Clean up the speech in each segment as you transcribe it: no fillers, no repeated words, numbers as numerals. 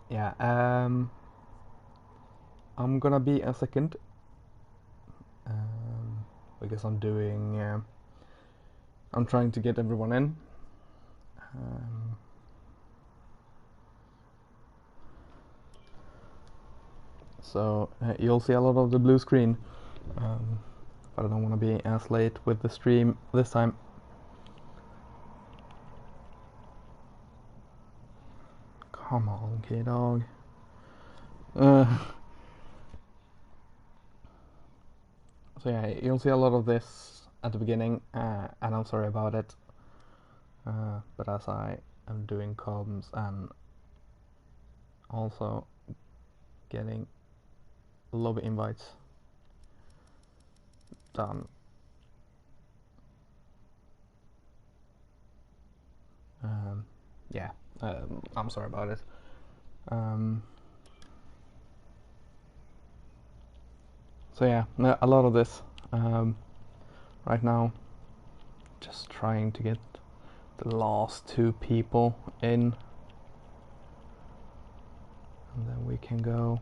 yeah, I'm gonna be a second because I'm trying to get everyone in. Um, so you'll see a lot of the blue screen, but I don't want to be as late with the stream this time. Come on, K-Dog. So yeah, you'll see a lot of this at the beginning, and I'm sorry about it. But as I am doing comms and also getting lobby invites done, yeah, I'm sorry about it. So yeah, a lot of this right now, just trying to get the last 2 people in, and then we can go.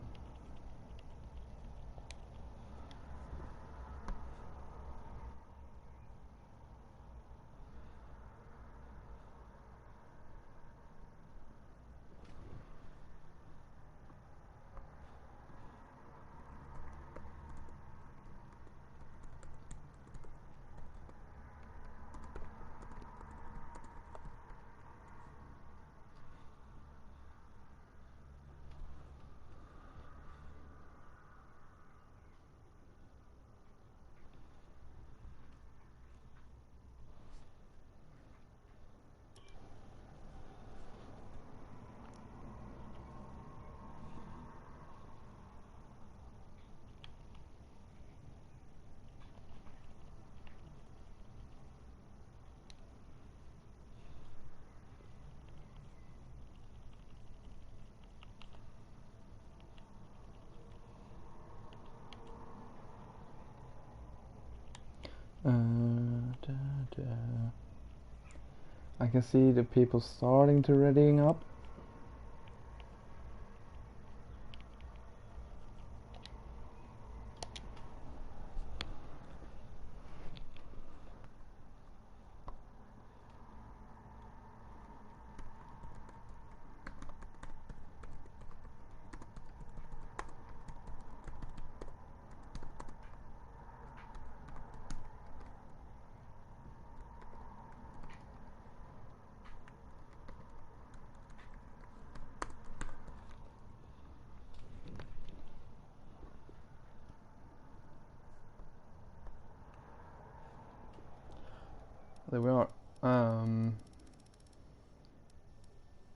Da, da. I can see the people starting to readying up. There we are.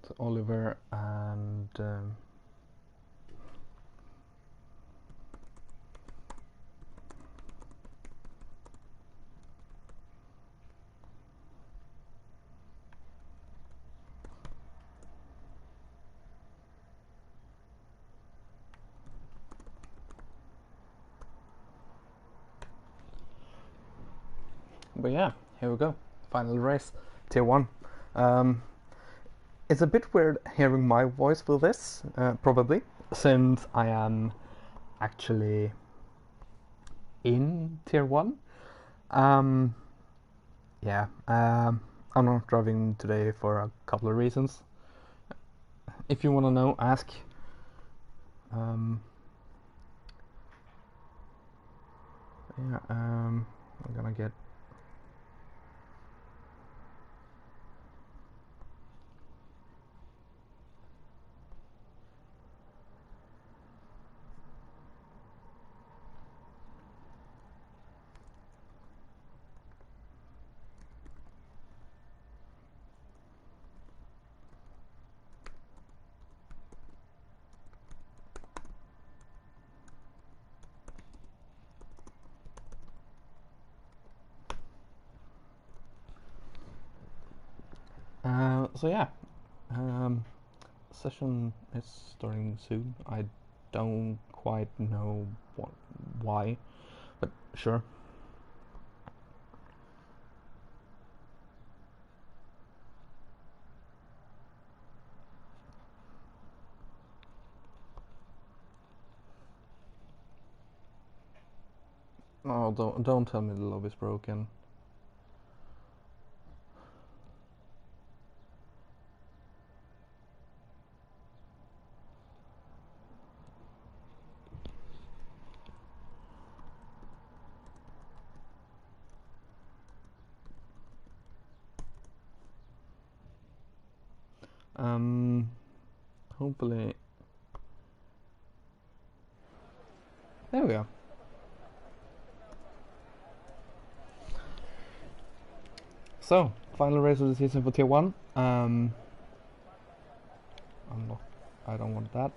So Oliver and but yeah, here we go. Final race, tier 1. It's a bit weird hearing my voice for this, probably, since I am actually in tier 1. Yeah, I'm not driving today for a couple of reasons. If you want to know, ask. Yeah, I'm gonna get. So yeah, session is starting soon. I don't quite know why, but sure. Oh, don't tell me the lobby's broken. Hopefully. There we go. So, final race of the season for Tier 1. I don't want that.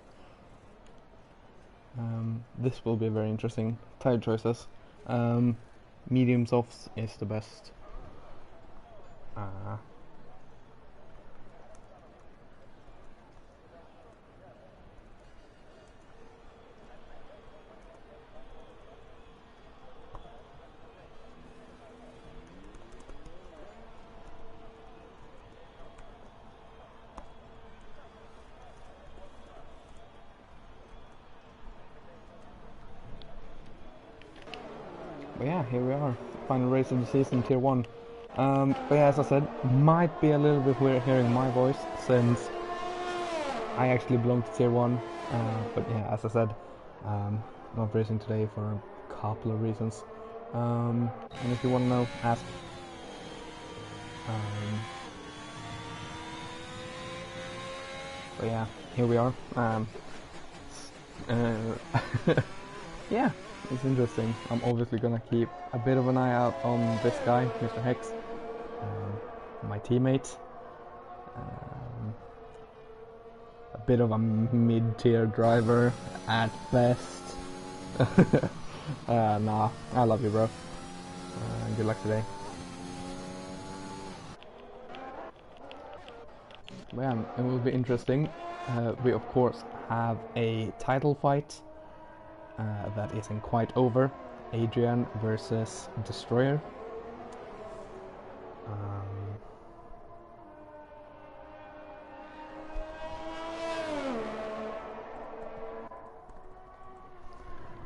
This will be very interesting. Tire choices. Medium softs is the best. But yeah, here we are. Final race of the season, Tier 1. But yeah, as I said, might be a little bit weird hearing my voice since I actually belong to Tier 1. But yeah, as I said, not racing today for a couple of reasons. And if you want to know, ask. But yeah, here we are. Yeah, it's interesting. I'm obviously gonna keep a bit of an eye out on this guy, Mr. Hex, my teammate. A bit of a mid-tier driver at best. Nah, I love you, bro. Good luck today. Man, it will be interesting. We of course have a title fight that isn't quite over. Adrian versus Destroyer.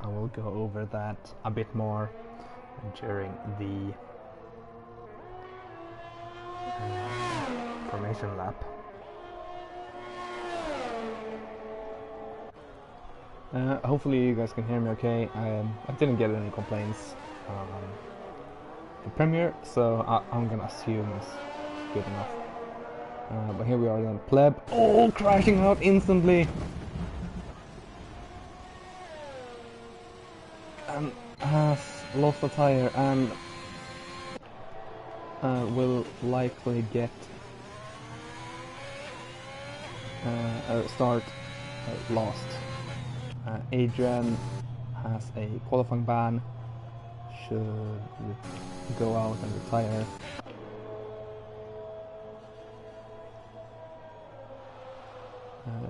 I will go over that a bit more during the formation lap. Hopefully you guys can hear me okay. I didn't get any complaints the premiere, so I'm gonna assume it's good enough. But here we are then. Pleb, oh, crashing out instantly! And has lost a tire and will likely get a start lost. Adrian has a qualifying ban, should go out and retire.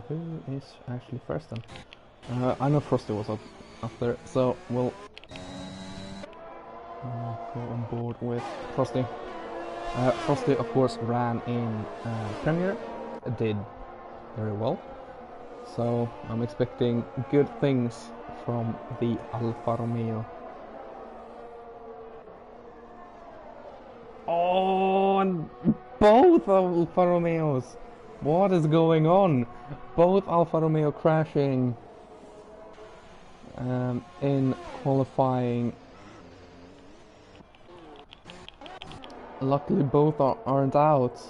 Who is actually first then? I know Frosty was up there, so we'll go on board with Frosty. Frosty of course ran in Premier, did very well. So I'm expecting good things from the Alfa Romeo. Oh, and both Alfa Romeos! What is going on? Both Alfa Romeo crashing in qualifying. Luckily both aren't out.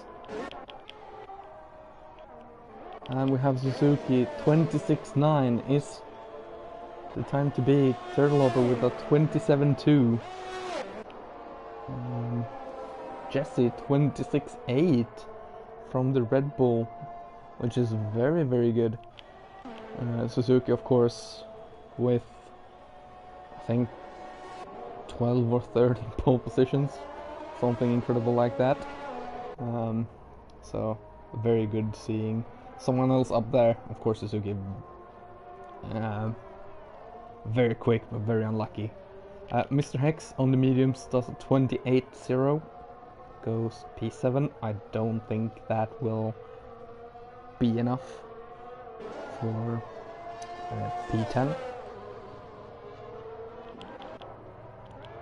And we have Suzuki 26.9 is the time to be. Turtle over with a 27.2. Jesse 26.8 from the Red Bull, which is very, very good. Suzuki, of course, with I think 12 or 13 pole positions, something incredible like that. So very good seeing someone else up there. Of course, Suzuki, very quick but very unlucky. Mr. Hex on the mediums does a 28.0, goes P7. I don't think that will be enough for P10.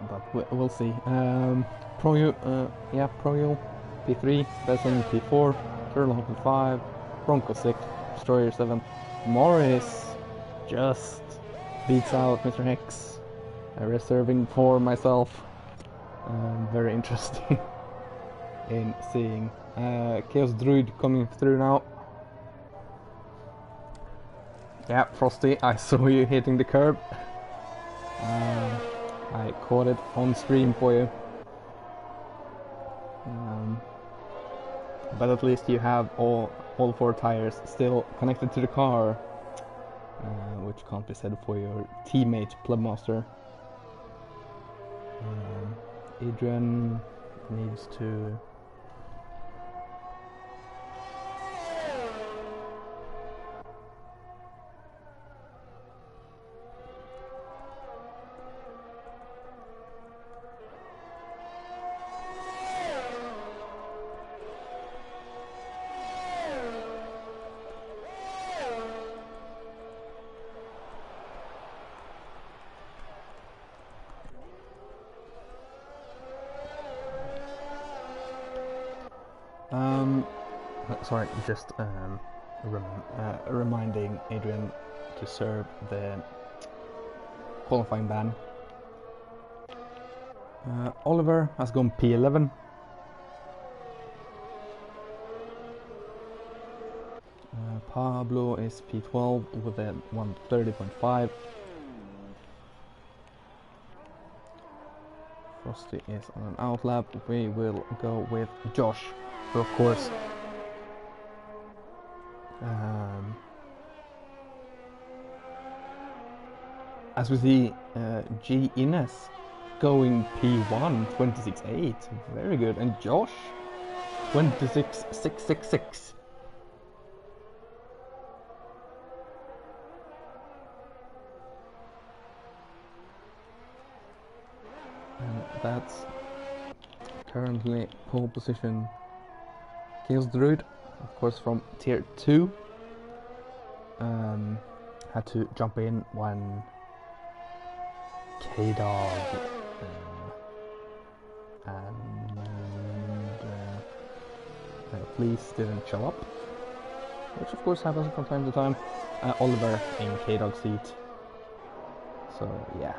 but we'll see. Pro P3, Besson P4, Turtle P5, Bronco 6, Destroyer 7. Morris just beats out Mr. Hex, reserving for myself. Very interesting in seeing Chaos Druid coming through now. Yeah, Frosty, I saw you hitting the curb. I caught it on stream for you. But at least you have all 4 tires still connected to the car, which can't be said for your teammate Plebmaster. Adrian needs to... Sorry, just reminding Adrian to serve the qualifying ban. Oliver has gone P11. Pablo is P12 with a 130.5. Frosty is on an outlap. We will go with Josh, who of course as we see G Ines going P1 26.8, very good, and Josh 26.666. And that's currently pole position. Chaos Druid, of course, from tier 2, had to jump in when K-Dog and Fleece didn't show up, which of course happens from time to time. Oliver in K-Dog's seat, so yeah.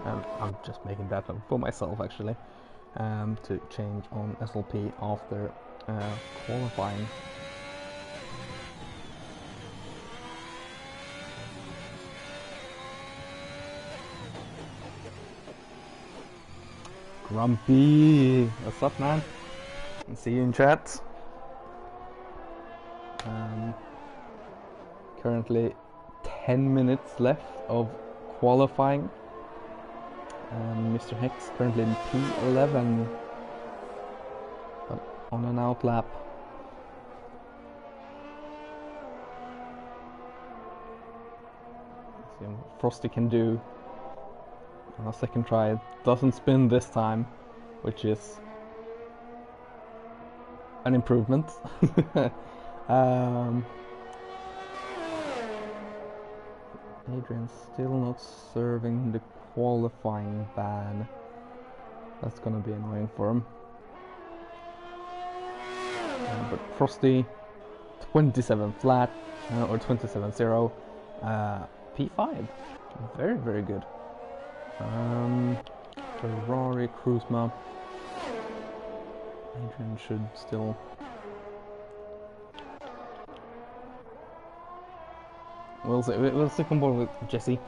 I'm just making that up for myself actually, to change on SLP after qualifying. Grumpy, what's up, man? See you in chat. Currently 10 minutes left of qualifying. Mr. Hex currently in P11, but on an outlap. Let's see what Frosty can do on a second try. It doesn't spin this time, which is an improvement. Adrian's still not serving the qualifying ban. That's gonna be annoying for him. But Frosty 27 flat, or 27.0, P5, very, very good. Ferrari cruise map. Adrian should still... We'll see on board with Jesse.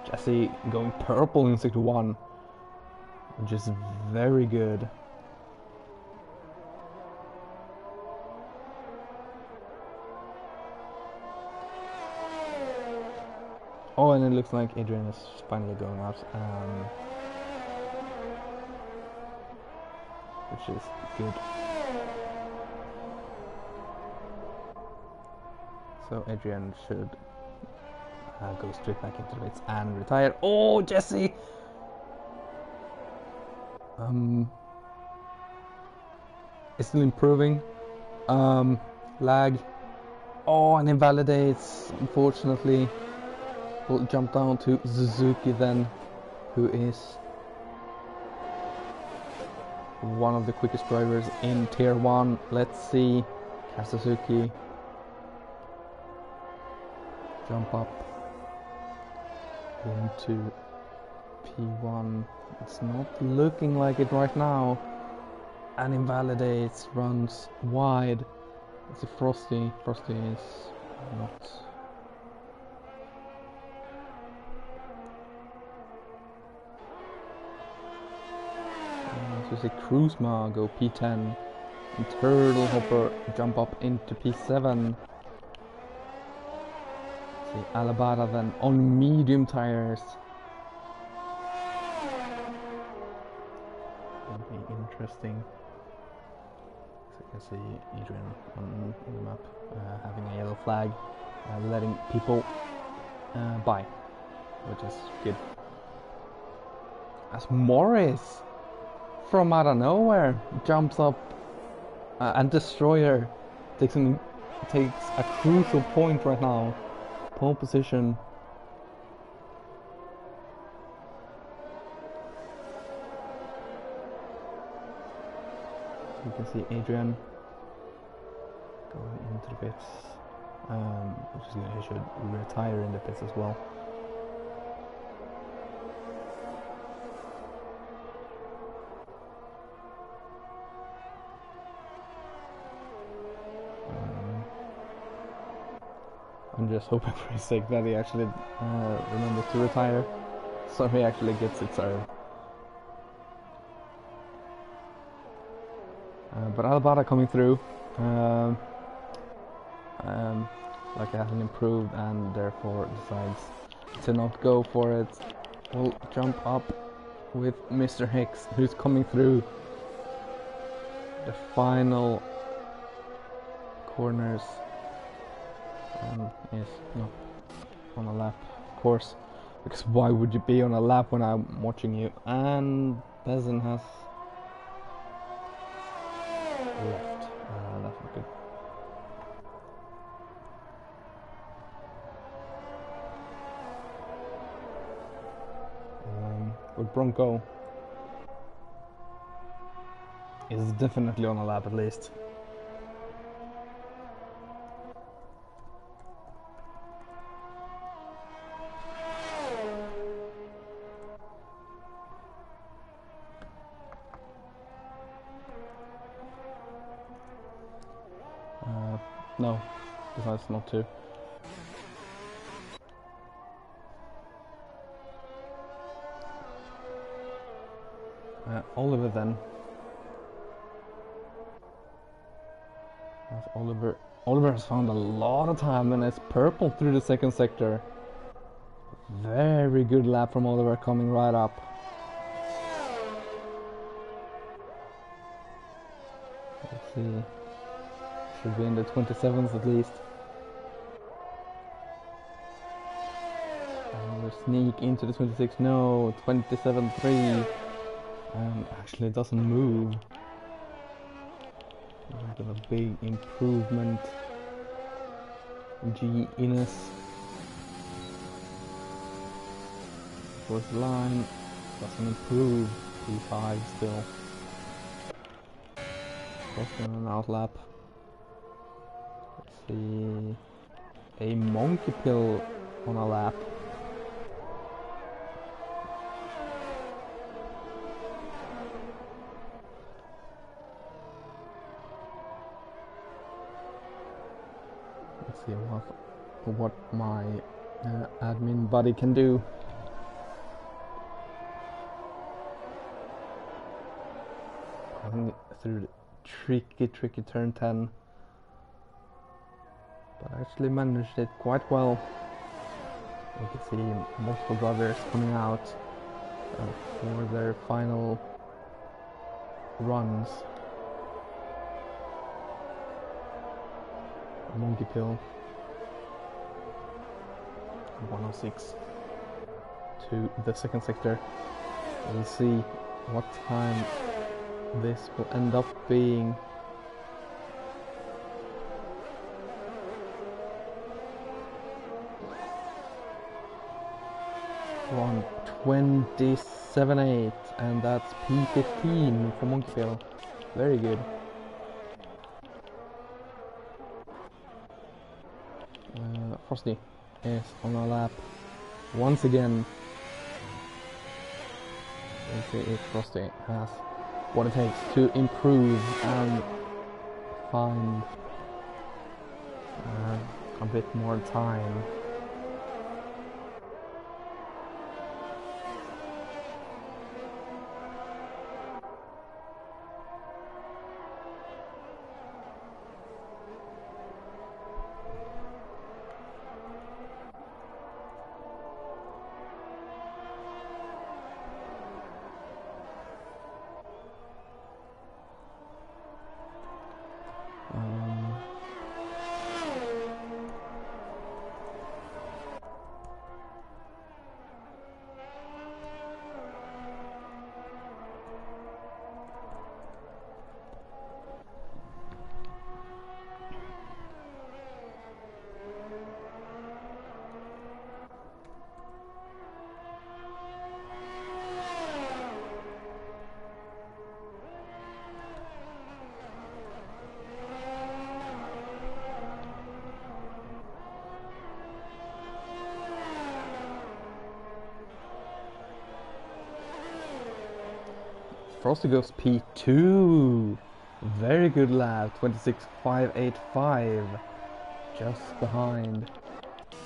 Jesse going purple in Sector 1, which is very good. Oh, and it looks like Adrian is finally going out, which is good. So Adrian should go straight back into the pits and retire. Oh, Jesse! It's still improving. Lag. Oh, and invalidates, unfortunately. We'll jump down to Suzuki then, who is one of the quickest drivers in Tier 1. Let's see. Suzuki jump up into P1. It's not looking like it right now. And invalidates, runs wide. It's a Frosty. Frosty is not. So you see Kruzma go P10. And Turtle Hopper jump up into P7. See Alabada then on medium tires. Will be interesting. So you can see Adrian on the map having a yellow flag, letting people by, which is good. As Morris from out of nowhere jumps up and Destroyer takes a crucial point right now. Pole position. You can see Adrian going into the pits, which is good. He should retire in the pits as well. I'm just hoping for his sake that he actually remembers to retire, so he actually gets it served. But Albada coming through, like it hasn't improved and therefore decides to not go for it. We'll jump up with Mr. Hicks, who's coming through the final corners. Yes, no, on a lap, of course, because why would you be on a lap when I'm watching you? And Bezin has left. That's not good. But Bronco is definitely on a lap at least. No, decides not to. Oliver then. That's Oliver. Oliver has found a lot of time and it's purple through the second sector. Very good lap from Oliver coming right up. Let's see. Should be in the 27s at least. And we'll sneak into the 26. No, 27.3. Actually, it doesn't move. Look at a big improvement. G Ines. Towards the line. Doesn't improve. P5 still. Crossing an outlap. Let's see. A monkey pill on a lap. Let's see what my admin buddy can do. Going through the tricky turn 10. But I actually managed it quite well. You can see multiple drivers coming out for their final runs. Monkey pill 106 to the second sector. We'll see what time this will end up being. on 27.8, and that's P15 for Monkeyville. Very good. Frosty is on our lap once again. Let's see if Frosty has what it takes to improve and find a bit more time. Frosty goes P2. Very good lap, 26.585. Just behind.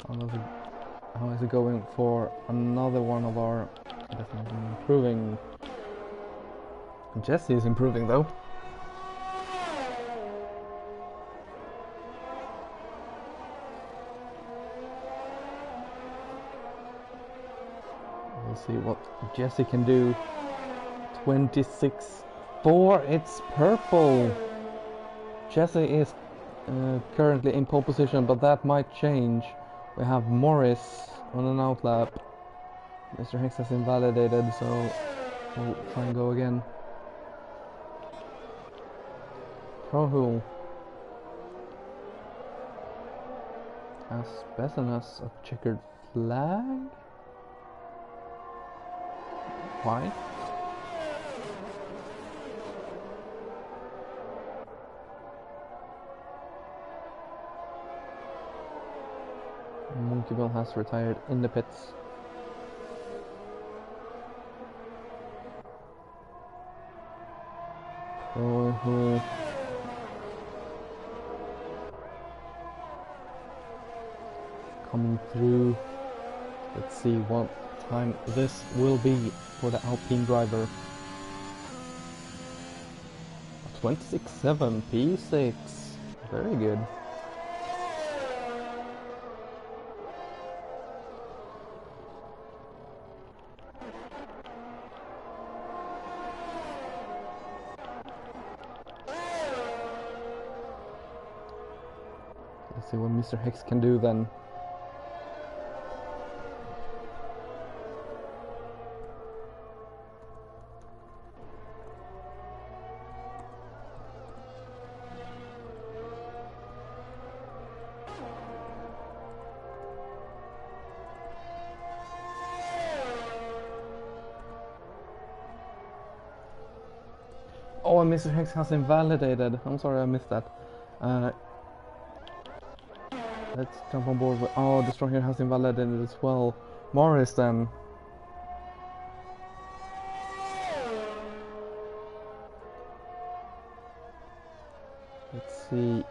How is it going for another one of our definitely improving? Jesse is improving though. We'll see what Jesse can do. 26.4, it's purple. Jesse is currently in pole position, but that might change. We have Morris on an outlap. Mr. Hicks has invalidated, so we'll try and go again. Prohul has Besson a checkered flag. Why? Monkeyville has retired in the pits. Prohul coming through. Let's see what time this will be for the Alpine driver. 26.7, P6. Very good. Let's see what Mr. Hicks can do then. Oh, and Mr. Hicks has invalidated. I'm sorry I missed that. Let's jump on board with... Oh, Destroyer has invalidated as well. Morris then. Let's see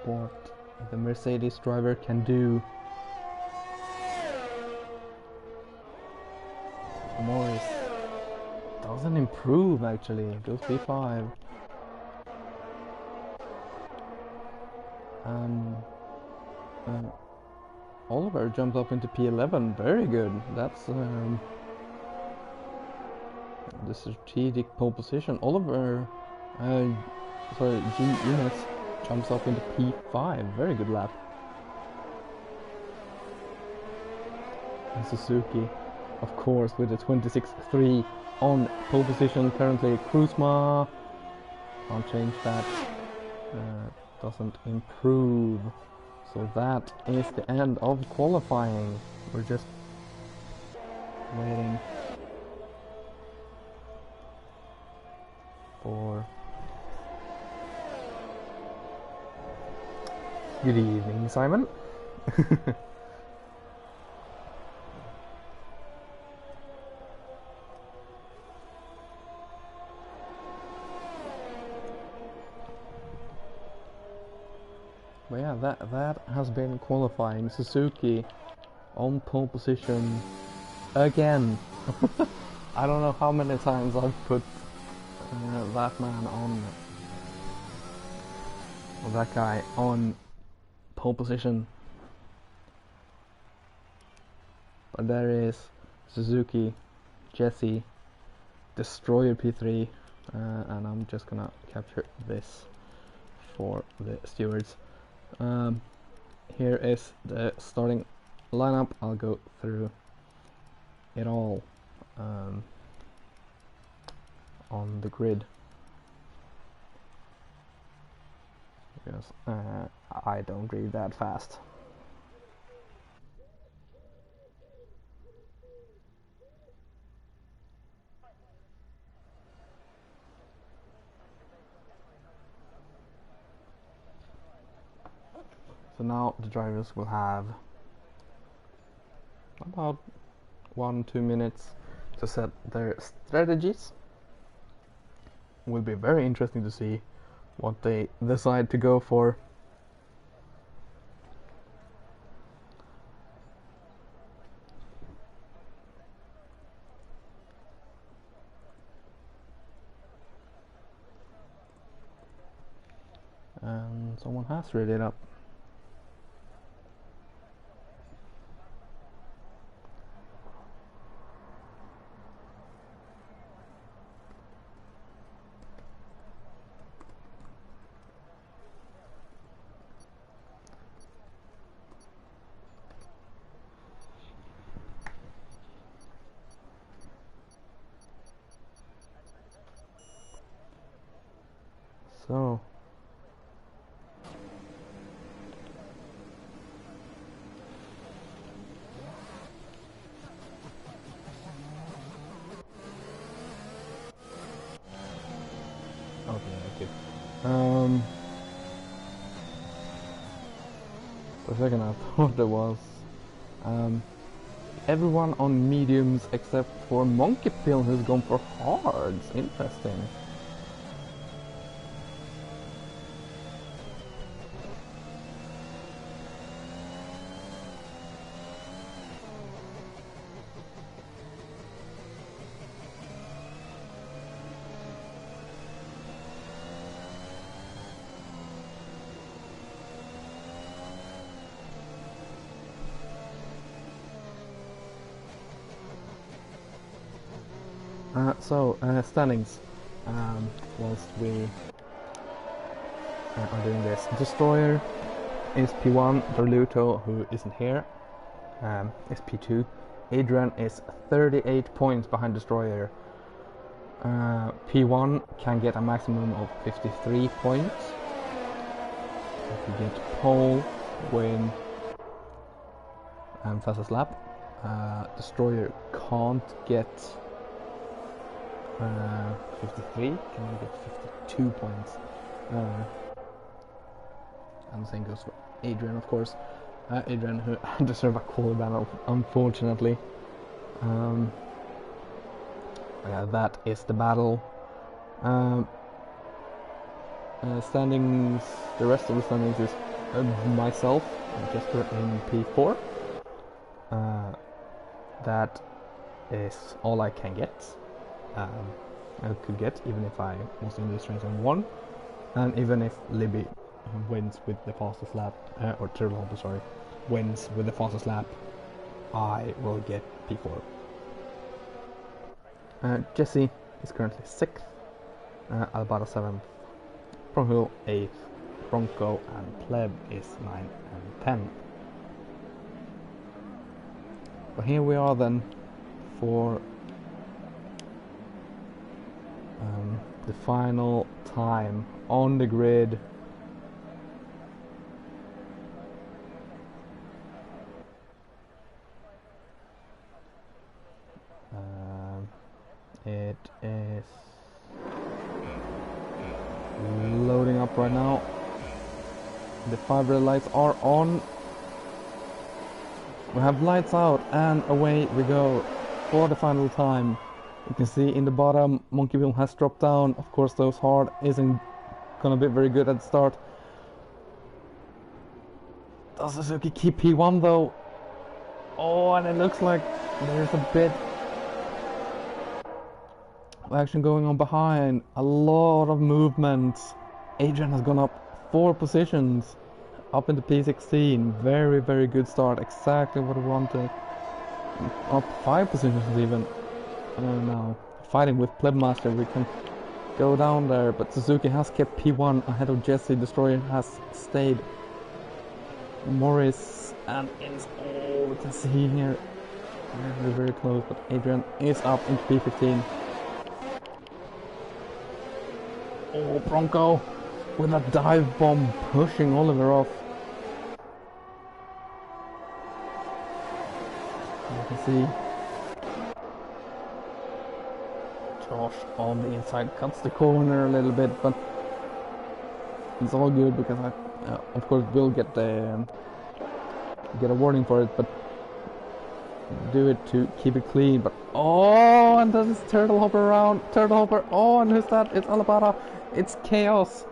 what the Mercedes driver can do. Morris doesn't improve actually, goes P5. Oliver jumps up into P11, very good. That's the strategic pole position. Oliver, G Enos jumps up into P5, very good lap. And Suzuki, of course, with the 26.3 on pole position currently. Kruzma, can't change that, doesn't improve. So that is the end of qualifying. We're just waiting for... Good evening, Simon. But yeah, that has been qualifying. Suzuki on pole position again. I don't know how many times I've put that man on, or that guy on pole position. But there is Suzuki, Jesse, Destroyer P3, and I'm just gonna capture this for the stewards. Here is the starting lineup. I'll go through it all on the grid, because I don't read that fast. So now the drivers will have about 1-2 minutes to set their strategies. It will be very interesting to see what they decide to go for. And someone has read it up. So okay. For a second I thought there was everyone on mediums except for Monkey Pill, who's gone for hards. Interesting. Standings, whilst we are doing this. Destroyer is P1, Dorluto, who isn't here, is P2. Adrian is 38 points behind Destroyer. P1 can get a maximum of 53 points. If you get pole, win, and fastest lap. Destroyer can't get 53, can only get 52 points. And the same goes for Adrian, of course. Adrian, who deserves a call ban, unfortunately. Yeah, that is the battle. Standings, the rest of the standings is myself, Jesper in P4. That is all I can get. I could get, even if I was in this race and won, and even if Libby wins with the fastest lap, or Turtle, sorry, wins with the fastest lap, I will get P4. Jesse is currently 6th, Albata 7th, Prohill 8th, Bronco and Pleb is 9 and 10. But here we are then for the final time on the grid. It is loading up right now. The 5 red lights are on. We have lights out and away we go for the final time. You can see in the bottom, Monkey Wheel has dropped down. Of course, those hard isn't gonna be very good at the start. Does Suzuki keep P1 though? Oh, and it looks like there's a bit of action going on behind. A lot of movements. Adrian has gone up 4 positions. Up into P16. Very, very good start. Exactly what we wanted. Up 5 positions even. Now, fighting with Plebmaster, we can go down there. But Suzuki has kept P1 ahead of Jesse. Destroyer has stayed. Morris and Inns. Oh, we can see here. Very, very close. But Adrian is up into P15. Oh, Bronco with a dive bomb pushing Oliver off. You can see Josh on the inside cuts the corner a little bit, but it's all good because I, of course, will get a warning for it, but do it to keep it clean. But oh, and there's this turtle hopper around. Turtle hopper. Oh, and who's that? It's Alabata. It's chaos.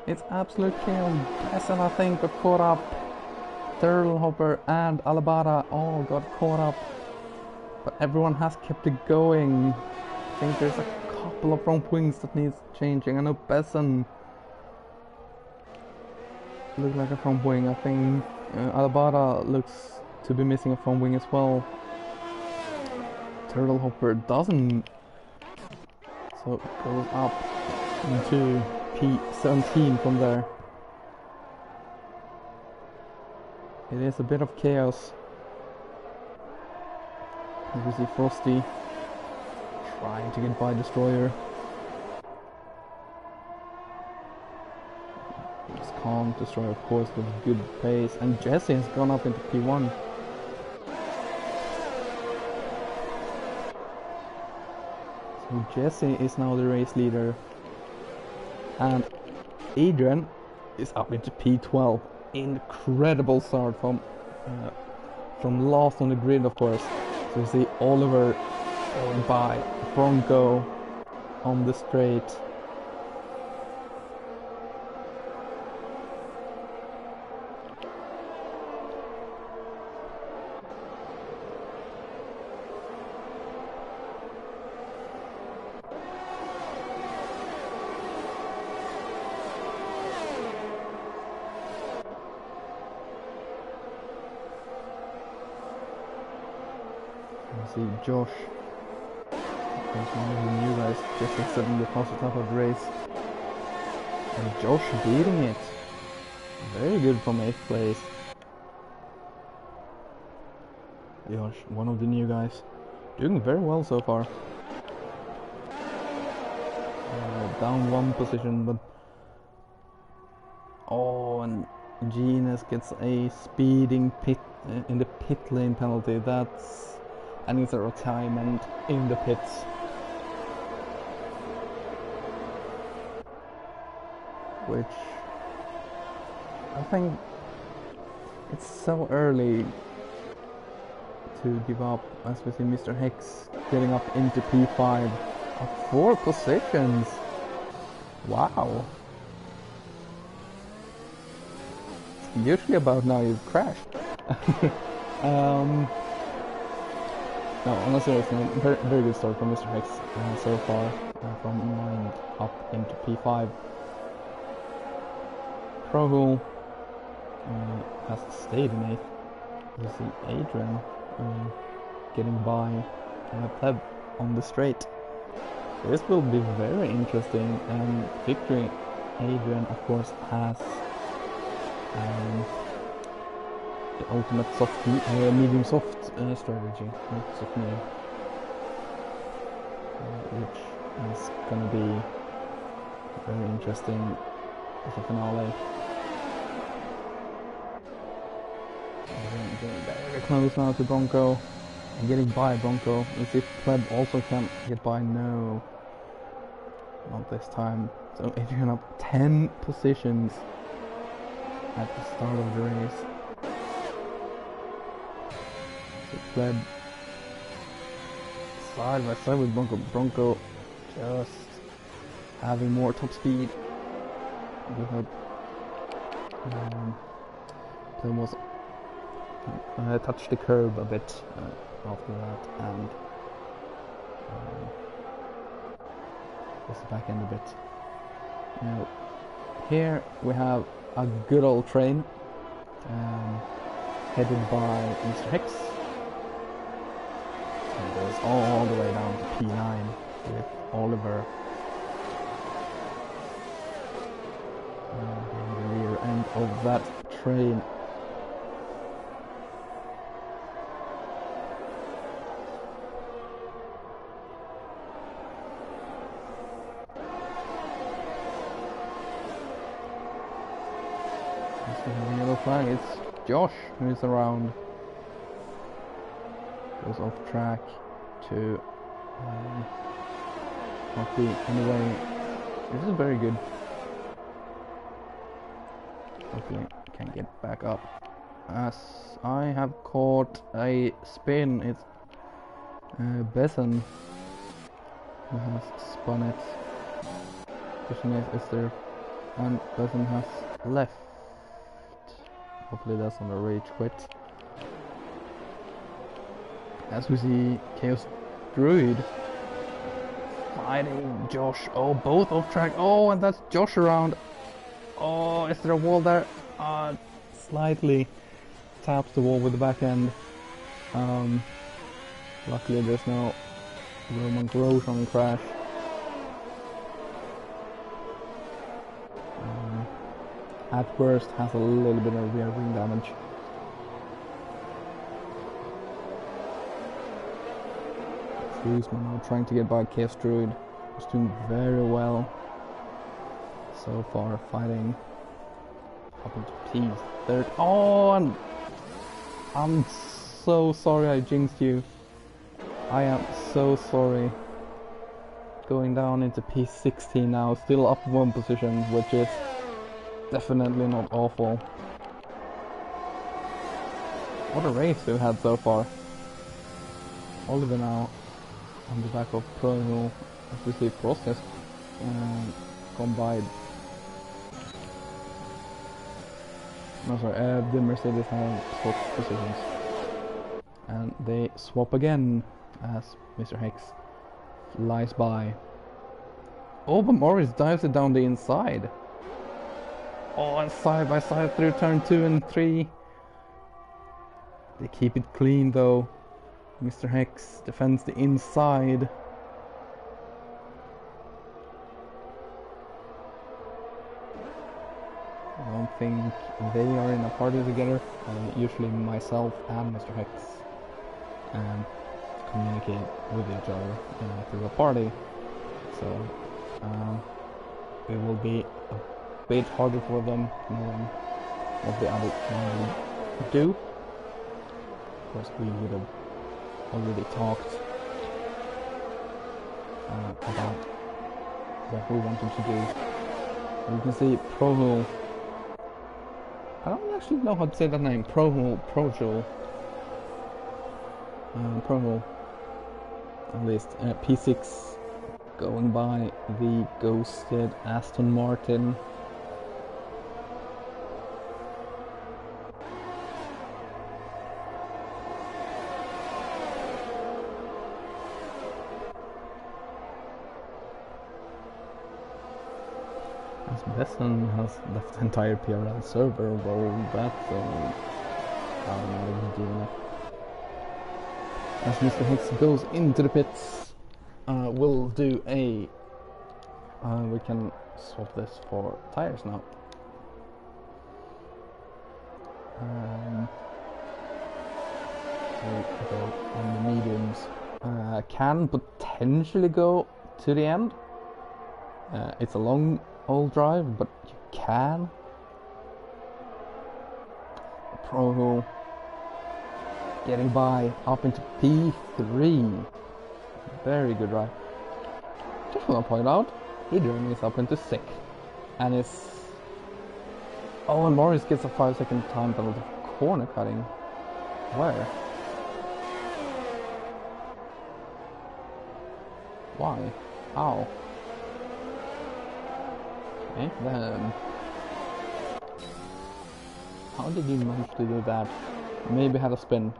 It's absolute chaos. Besson, I think, got caught up. Turtle hopper and Alabata all got caught up. But everyone has kept it going. I think there's a couple of front wings that needs changing. I know Besson looks like a front wing. I think Alabata looks to be missing a front wing as well. Turtle hopper doesn't. So it goes up into P17 from there. It is a bit of chaos. You can see Frosty trying to get by Destroyer. It's calm. Destroyer, of course, with good pace. And Jesse has gone up into P1. So Jesse is now the race leader. And Adrian is up into P12. Incredible start from last on the grid, of course. So you see Oliver going by Bronco on the straight. See Josh, one of the new guys, just exiting the fastest lap of the race, and Josh beating it. Very good from 8th place. Josh, one of the new guys, doing very well so far. Down 1 position, but oh, and Genius gets a speeding pit in the pit lane penalty. That's. And it's a retirement in the pits. Which I think it's so early to give up, as we see Mr. Hex getting up into P5 at 4 positions. Wow. It's usually about now you've crashed. No, on a serious note, very good start from Mr. Hex so far, from 9th up into P5. Prohul has stayed in 8th. You see Adrian getting by Pleb on the straight. This will be very interesting, and victory. Adrian, of course, has the ultimate soft, medium soft strategy, not soft medium, which is gonna be very interesting as a finale. Getting very close now to Bronco. And getting by Bronco. Let's see if Pleb also can get by. No. Not this time. So Adrian up 10 positions at the start of the race. So Pleb side by side with Bronco. Bronco just having more top speed. Pleb was touched the curb a bit after that, and was the back end a bit. Now, here we have a good old train headed by Mr. Hicks. It goes all the way down to P9 with Oliver in the rear end of that train. The yellow flag, it's Josh who's around. Goes off track to not be anyway. This is very good. Hopefully can get back up. As I have caught a spin, it's Besson who has spun it. Is there, and Besson has left. Hopefully that's on a rage quit. As we see Chaos Druid fighting Josh. Oh, both off track. Oh, and that's Josh around. Oh, is there a wall there? Slightly taps the wall with the back end. Luckily there's no Roman Grosjean crash. At worst has a little bit of rear wing damage. Guzman now trying to get by Chaos Druid, who's doing very well so far, fighting up into P3. Oh, and I'm so sorry I jinxed you. I am so sorry. Going down into P16 now, still up one position, which is definitely not awful. What a race we've had so far. Oliver now on the back of Pro, as we see Frost has gone by. No, sorry, the Mercedes have swapped positions. And they swap again as Mr. Hicks flies by. Oh, but Morris dives it down the inside. Oh, and side by side through turn 2 and 3. They keep it clean though. Mr. Hicks defends the inside. I don't think they are in a party together. Usually myself and Mr. Hicks communicate with each other through a party. So it will be a bit harder for them knowing what the other would do. Of course, we would have already talked about what we wanted to do. You can see Prohul. I don't actually know how to say that name. Prohul. At least P6 going by the ghosted Aston Martin. As Besson has left the entire PRL server rolled back, so I don't know if he's doing it. As Mr. Hicks goes into the pits, we'll do a... we can swap this for tires now. So go on the mediums. Can potentially go to the end. It's a long old drive, but you can. Prohul getting by up into P3. Very good ride. Just want to point out, Adrian is up into 6th, and it's... Oh, and Morris gets a 5-second time penalty for corner cutting. Where? Why? How? Okay, then... How did you manage to do that? Maybe had a spin.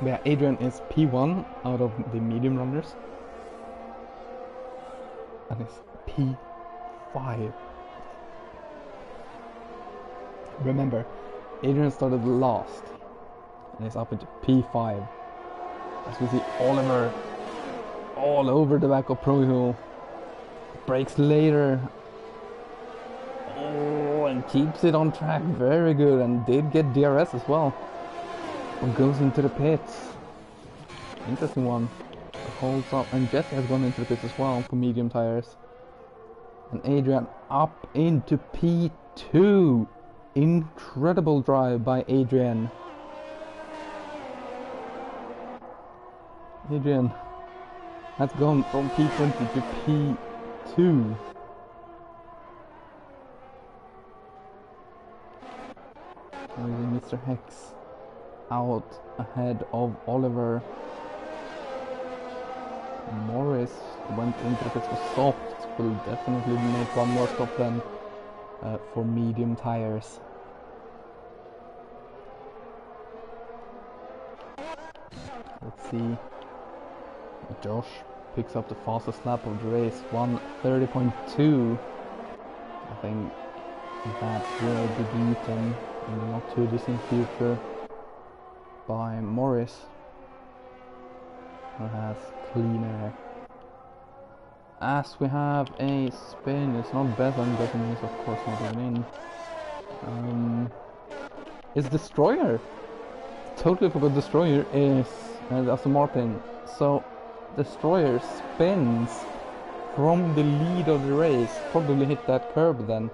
Yeah, Adrian is P1 out of the medium runners. And it's P5. Remember, Adrian started last. And is up into P5. As we see Oliver all over the back of Prohill. Brakes later. Oh, and keeps it on track. Very good. And did get DRS as well. And goes into the pits. Interesting one. Holds up. And Jesse has gone into the pits as well for medium tires. And Adrian up into P2. Incredible drive by Adrian. Adrian has gone from P20 to P2. Mr. Hex out ahead of Oliver. Morris went into the pits for soft. Will definitely make one more stop then for medium tires. Let's see. Josh picks up the fastest lap of the race, 1:30.2. I think that will be beaten in the not too distant future by Morris, who has clean air. As we have a spin, it's not Bethan is of course not even in. It's Destroyer. Totally forgot Destroyer is Aston Martin. So Destroyer spins from the lead of the race, probably hit that curb then,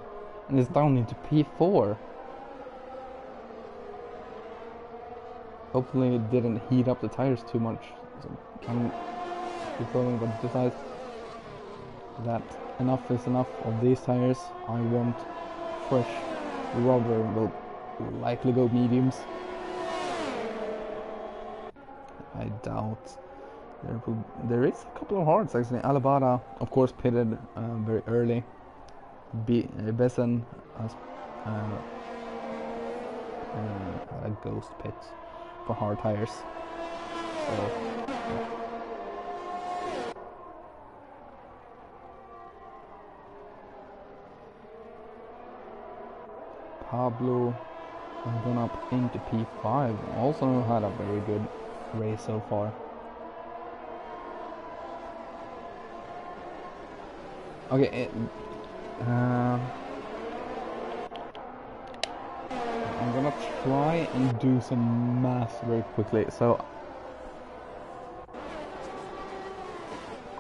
and is down into P4. Hopefully it didn't heat up the tires too much. So I'm keep going, but decides that enough is enough of these tires. I want fresh rubber. Will likely go mediums. I doubt there is a couple of hards actually. Alabada, of course, pitted very early. Besson has a ghost pit for hard tires. So, Pablo has gone up into P5. Also had a very good race so far. Okay, I'm gonna try and do some math very quickly. So,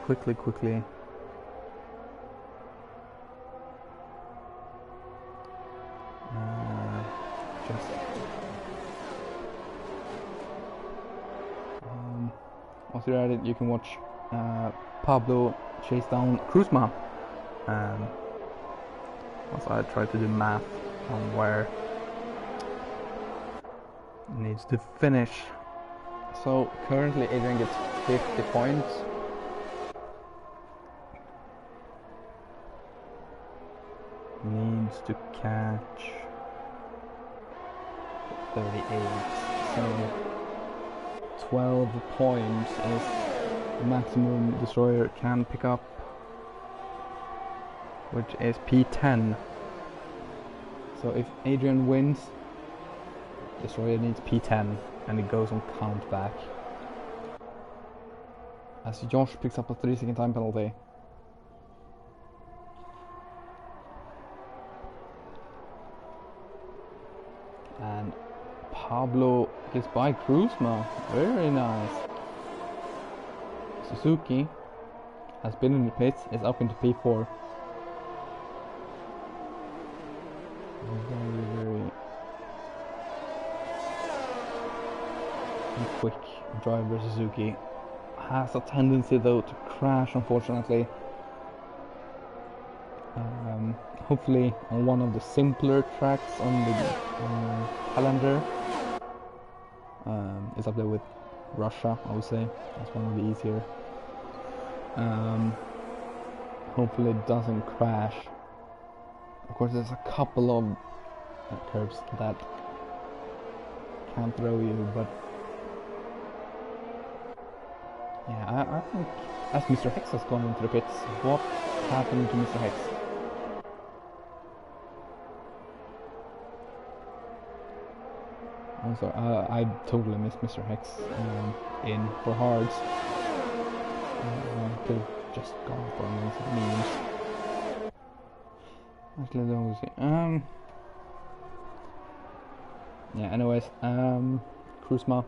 quickly. Once you're at it, you can watch Pablo chase down Kruzma. Also, I tried to do math on where it needs to finish. So currently Adrian gets 50 points. Needs to catch 38. So 12 points is the maximum Destroyer can pick up, which is P10. So if Adrian wins, Destroyer needs P10 and it goes on count back. As Josh picks up a 3-second time penalty. And Pablo gets by Kruzma. Very nice. Suzuki has been in the pits, is up into P4. Very quick driver Suzuki. Has a tendency though to crash, unfortunately. Hopefully on one of the simpler tracks on the calendar. It's up there with Russia, I would say. That's one of the easier. Hopefully it doesn't crash. Of course, there's a couple of curves that can throw you, but yeah, I think as Mr. Hex has gone into the pits, what happened to Mr. Hex? I'm sorry, I totally missed Mr. Hex in for hards. Could have just gone for him some memes. Actually, don't see. Yeah. Anyways, Kruzma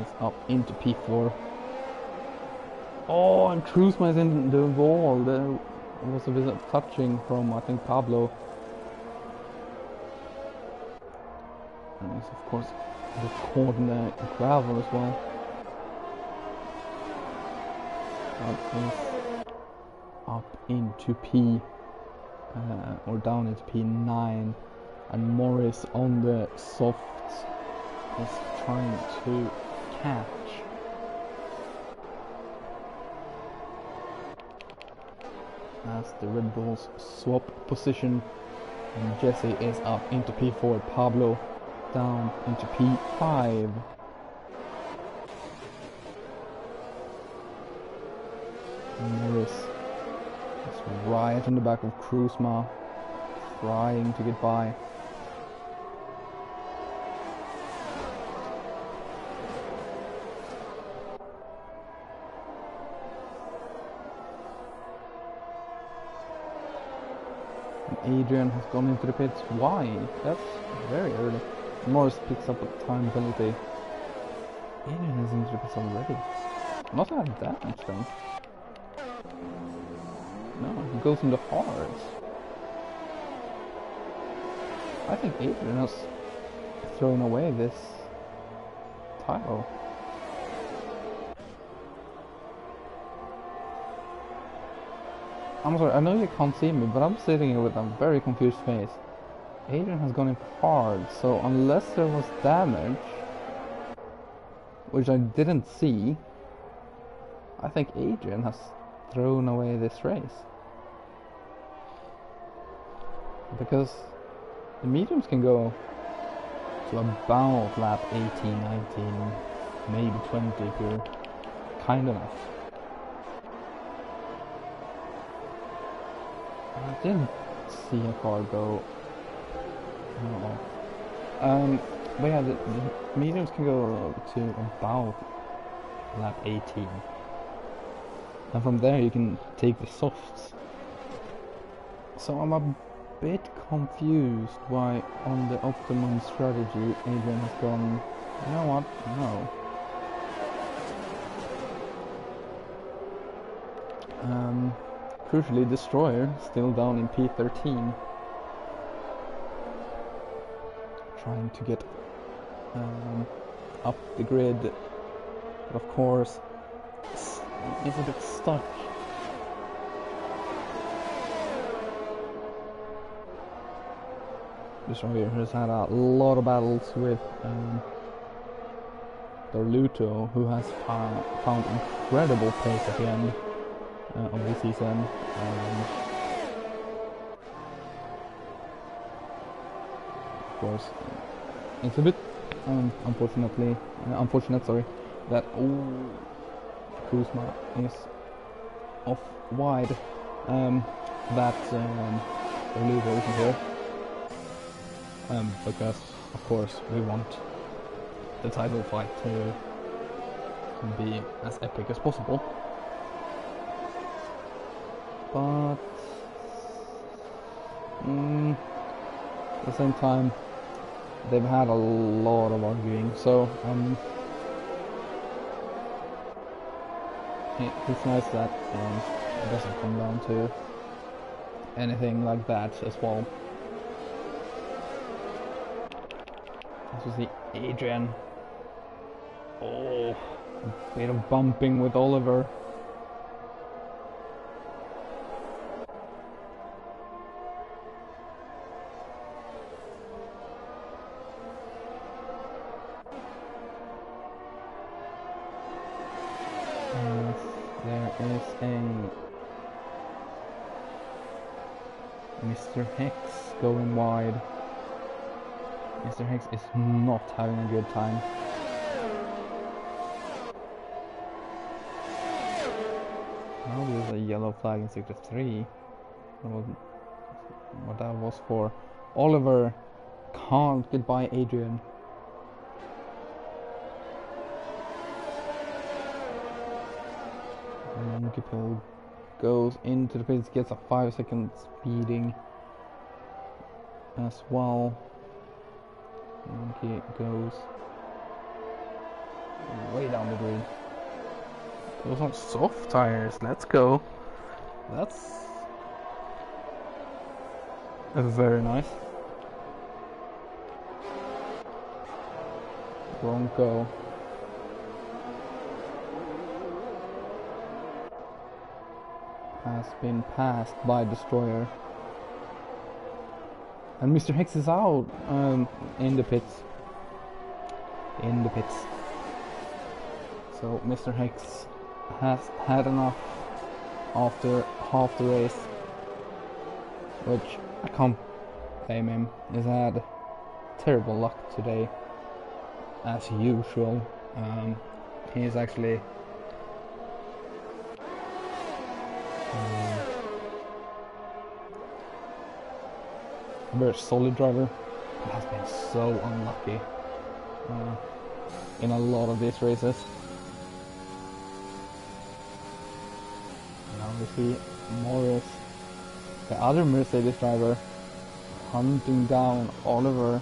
is up into P4. Oh, and Kruzma is in the wall. There was a bit of touching from, I think, Pablo. And he's of course the caught in the gravel as well. That is up into P, or down into P9, and Morris on the softs is trying to catch. As the Red Bulls swap position, and Jesse is up into P4, Pablo down into P5. Morris is right on the back of Kruzma, trying to get by. And Adrian has gone into the pits. Why? That's very early. Morris picks up a time penalty. Adrian is into the pits already. Not that damage though. No, he goes into hards. I think Adrian has thrown away this title. I'm sorry, I know you can't see me, but I'm sitting here with a very confused face. Adrian has gone in hard, so unless there was damage, which I didn't see, I think Adrian has thrown away this race. Because the mediums can go to about lap 18, 19, maybe 20 if you're kind enough. I didn't see a car go. No. But yeah, the mediums can go to about lap 18. And from there you can take the softs. So I'm a bit confused why on the optimum strategy Adrian has gone, you know what, no. Crucially, Destroyer still down in P13. Trying to get up the grid, but of course is a bit stuck. Destroyer has had a lot of battles with Luto, who has found incredible pace at the end of the season. Of course, it's a bit unfortunate, sorry, that Kuzma is off wide. That Luto isn't here. Because of course we want the title fight to be as epic as possible, but at the same time they've had a lot of arguing, so it's nice that it doesn't come down to anything like that as well. As you see, Adrian Oh, a bit of bumping with Oliver. Yes, there is a Mr. Hex going wide. Mr. Hex is not having a good time. Now there's a yellow flag in sector 3. What that was for. Oliver can't get by Adrian. Monkey Pill goes into the pits, gets a 5-second speeding as well. Monkey goes way down the grid. Those are soft tires, let's go. That's very nice. Bronco has been passed by Destroyer. And Mr. Hex is out in the pits. So Mr. Hex has had enough after half the race, which I can't blame him. He's had terrible luck today, as usual. He's actually a very solid driver, but has been so unlucky in a lot of these races. Now we see Morris, the other Mercedes driver, hunting down Oliver.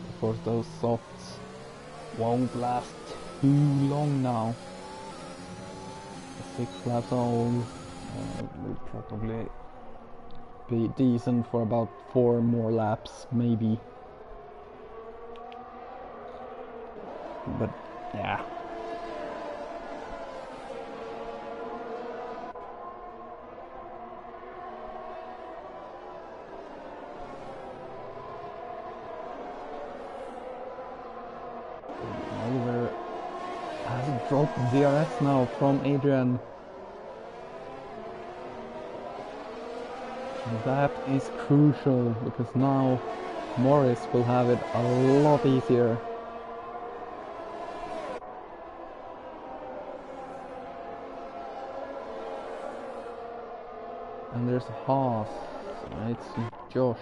Of course, those softs won't last too long now. 6 laps old will probably be decent for about 4 more laps, maybe. But yeah. Oliver has dropped DRS now from Adrian. That is crucial, because now Morris will have it a lot easier. And there's a Haas, it's Josh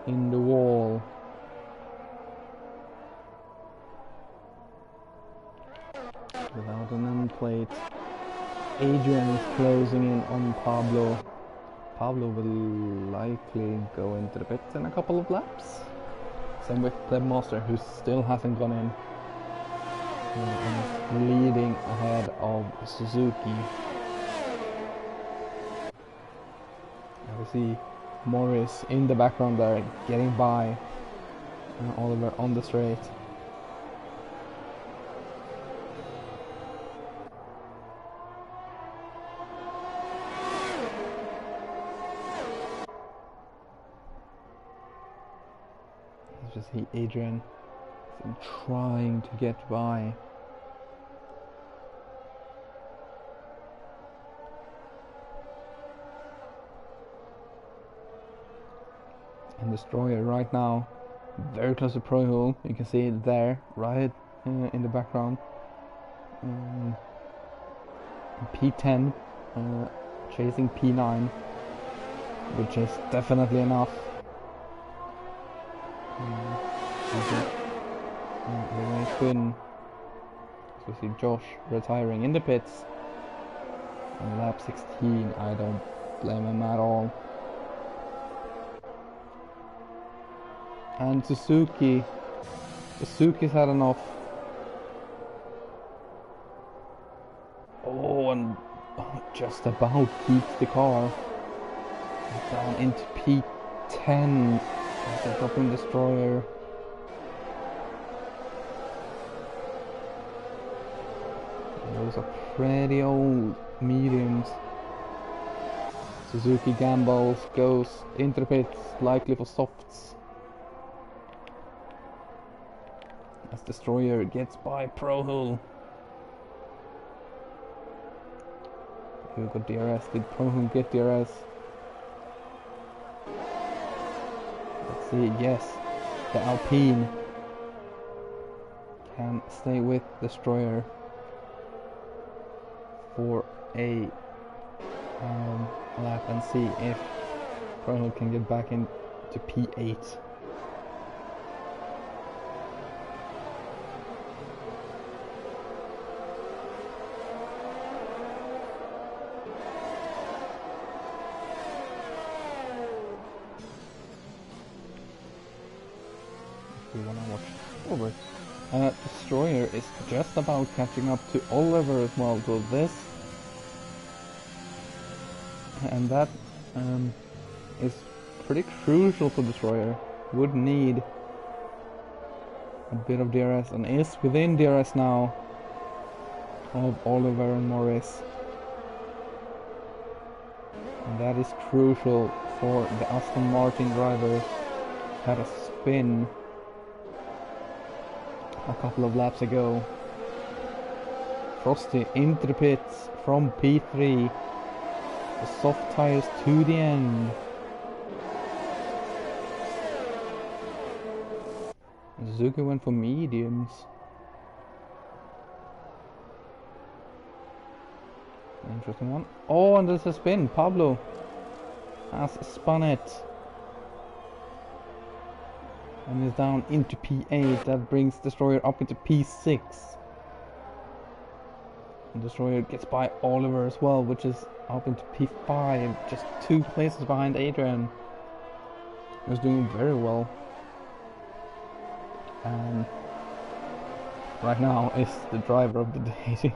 in the wall. Without an end plate. Adrian is closing in on Pablo. Pablo will likely go into the pits in a couple of laps. Same with Master, who still hasn't gone in. And is leading ahead of Suzuki. Now we see Morris in the background there, getting by Oliver on the straight. Just see Adrian trying to get by. And Destroyer right now, very close to Pro Hole. You can see it there, right in the background. P10 chasing P9, which is definitely enough. Quinn. So we see Josh retiring in the pits on lap 16. I don't blame him at all. And Suzuki's had enough. Oh, and just about keeps the car down into P10. After dropping Destroyer. Those are pretty old mediums. Suzuki gambles, goes into the pits, likely for softs. As Destroyer gets by Prohull. Who got DRS? Did Prohull get DRS? Let's see, yes. The Alpine can stay with Destroyer for a lap and see if Prohull can get back into P8. We want to watch forward. Destroyer is just about catching up to Oliver as well, so this and that is pretty crucial for Destroyer. Would need a bit of DRS and is within DRS now of Oliver and Morris, and that is crucial for the Aston Martin driver. Had a spin a couple of laps ago. Frosty into the pits from P3. The soft tires to the end. Suzuki went for mediums. Interesting one. Oh, and there's a spin. Pablo has spun it. And is down into P8. That brings Destroyer up into P6. And Destroyer gets by Oliver as well, which is up into P5. Just 2 places behind Adrian. He was doing very well. And right now is the driver of the day.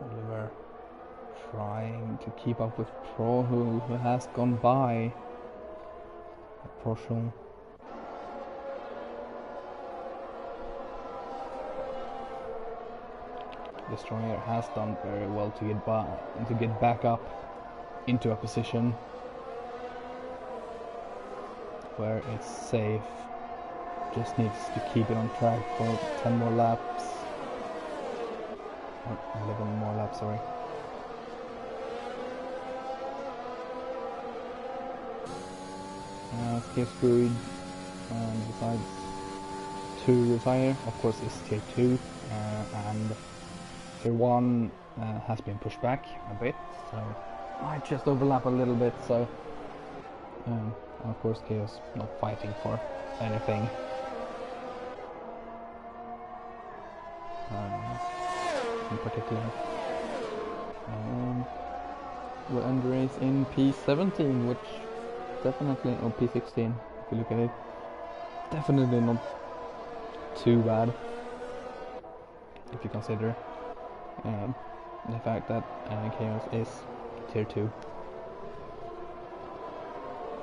Oliver trying to keep up with Prohull, who has gone by. Prohull. Destroyer has done very well to get by and to get back up into a position where it's safe. Just needs to keep it on track for 10 more laps. 11 more laps, sorry. Tier Screwed decides to retire. Of course, it's Tier 2, and Tier 1 has been pushed back a bit, so might just overlap a little bit. So, of course, Chaos not fighting for anything. In particular, we'll end the race in P17, which definitely, or P16 if you look at it, definitely not too bad if you consider the fact that Chaos is Tier 2.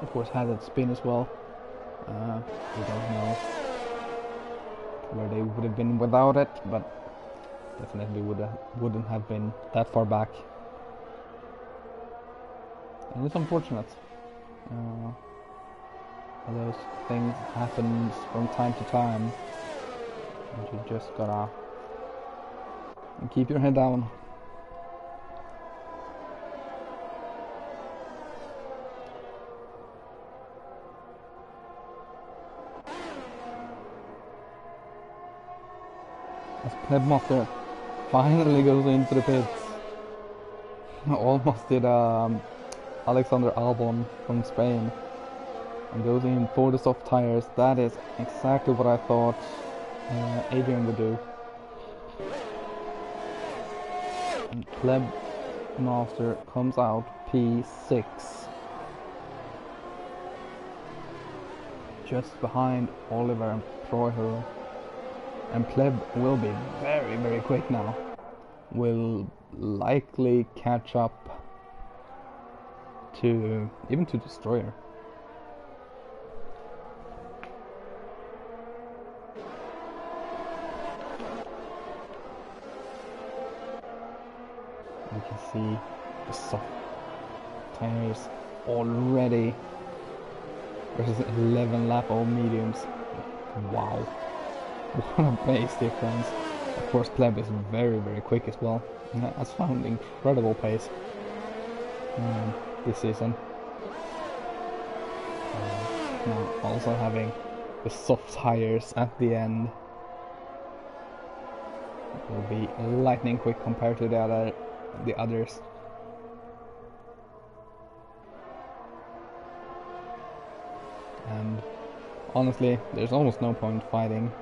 Of course, had that spin as well. We don't know where they would have been without it, but definitely wouldn't have been that far back. And it's unfortunate. Those things happen from time to time, and you just gotta keep your head down. As Plebmaster finally goes into the pits. Almost did Alexander Albon from Spain, and goes in for the soft tires. That is exactly what I thought Adrian would do. And Plebmaster comes out P6, just behind Oliver and Prohull. And Pleb will be very, very quick now. Will likely catch up to even to Destroyer. You can see the soft tires already versus 11 lap old mediums. Wow, what a pace difference. Of course, Pleb is very, very quick as well. Has found incredible pace this season. Now also having the soft tires at the end will be lightning quick compared to the others. And honestly, there's almost no point fighting.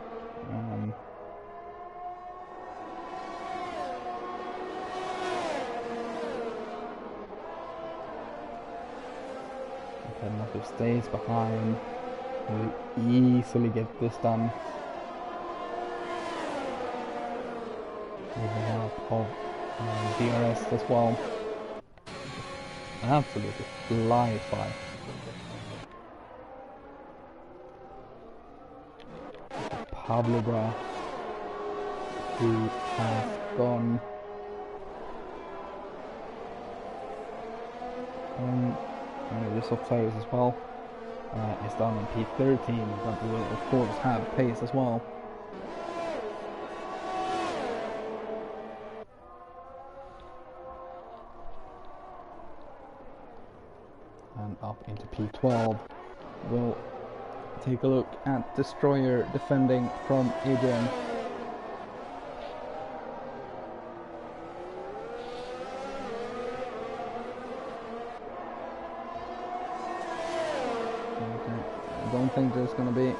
If stays behind, will easily get this done with the help of DRS as well. Absolutely flies by. Pablo Bra, who has gone the soft tires as well, is done in P13, but will of course have pace as well. And up into P12, we'll take a look at Destroyer defending from Adrian. I don't think there's going to be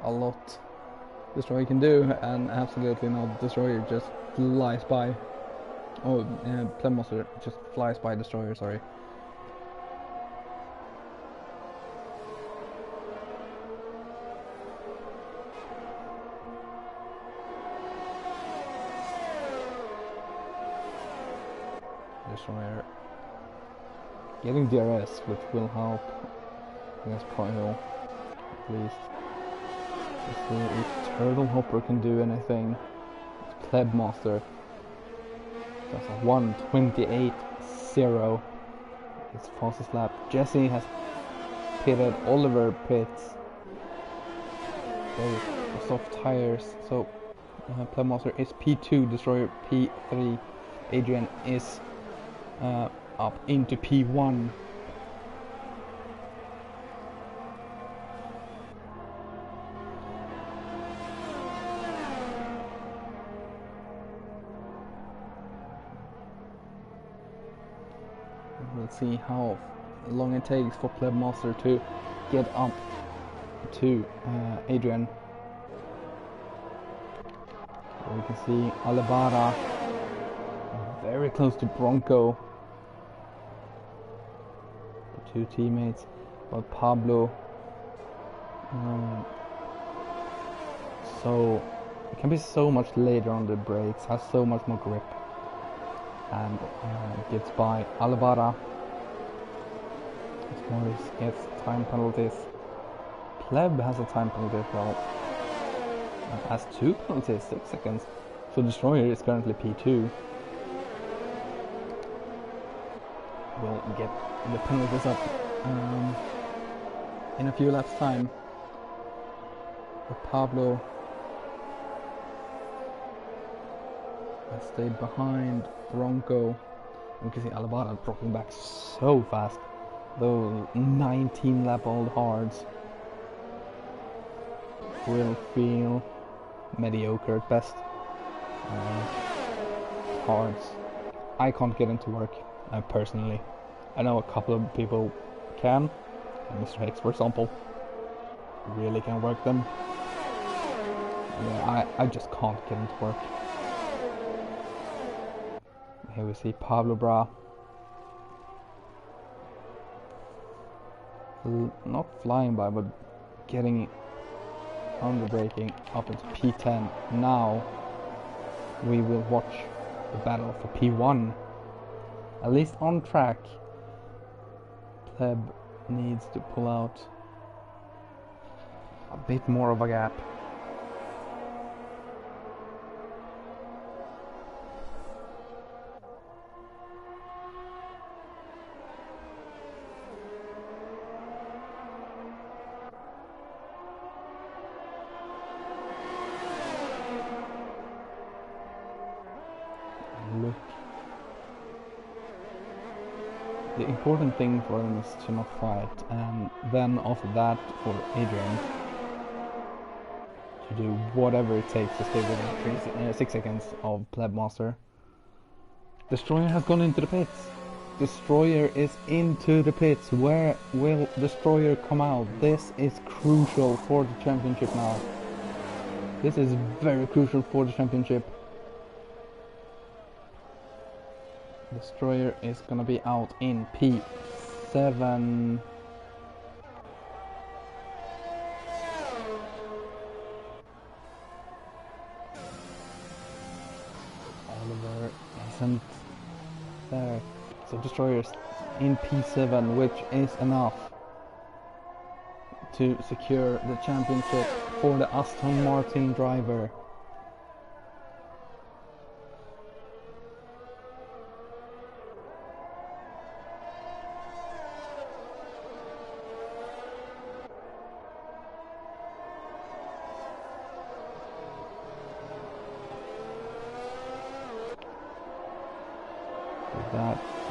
a lot Destroyer can do, and absolutely not. Destroyer just flies by. Oh, Pleb Monster just flies by Destroyer, sorry. Destroyer getting DRS, which will help against PRL at least. Let's see if Turtle Hopper can do anything. Pleb Monster does a 1:28.0. It's fastest lap. Jesse has pitted. Oliver pits. So the soft tires. So Pleb Monster is P2. Destroyer P3. Adrian is up into P1. We'll see how long it takes for Pleb Monster to get up to Adrian. We can see Alibara very close to Bronco. The two teammates, but Pablo so it can be so much later on the brakes, has so much more grip, and gets by Alibara. Morris gets time penalties. Pleb has a time penalty as well. Has 2 penalties, 6 seconds. So Destroyer is currently P2. We'll get the penalties up in a few laps time. But Pablo has stayed behind Bronco. You can see Alibara dropping back so fast. Those 19 lap old hards will feel mediocre at best. Hards I can't get into work personally. I know a couple of people can, Mr. Hicks for example really can work them. Yeah, I just can't get into work. Here we see Pablo Bra not flying by, but getting under braking up into P10. Now we will watch the battle for P1. At least on track, Pleb needs to pull out a bit more of a gap. Look. The important thing for them is to not fight, and then after that for Adrian to do whatever it takes to stay within 6 seconds of Pleb Master. Destroyer has gone into the pits. Destroyer is into the pits. Where will Destroyer come out? This is crucial for the championship now. This is very crucial for the championship. Destroyer is gonna be out in P7. Oliver isn't there. So Destroyer's in P7, which is enough to secure the championship for the Aston Martin driver.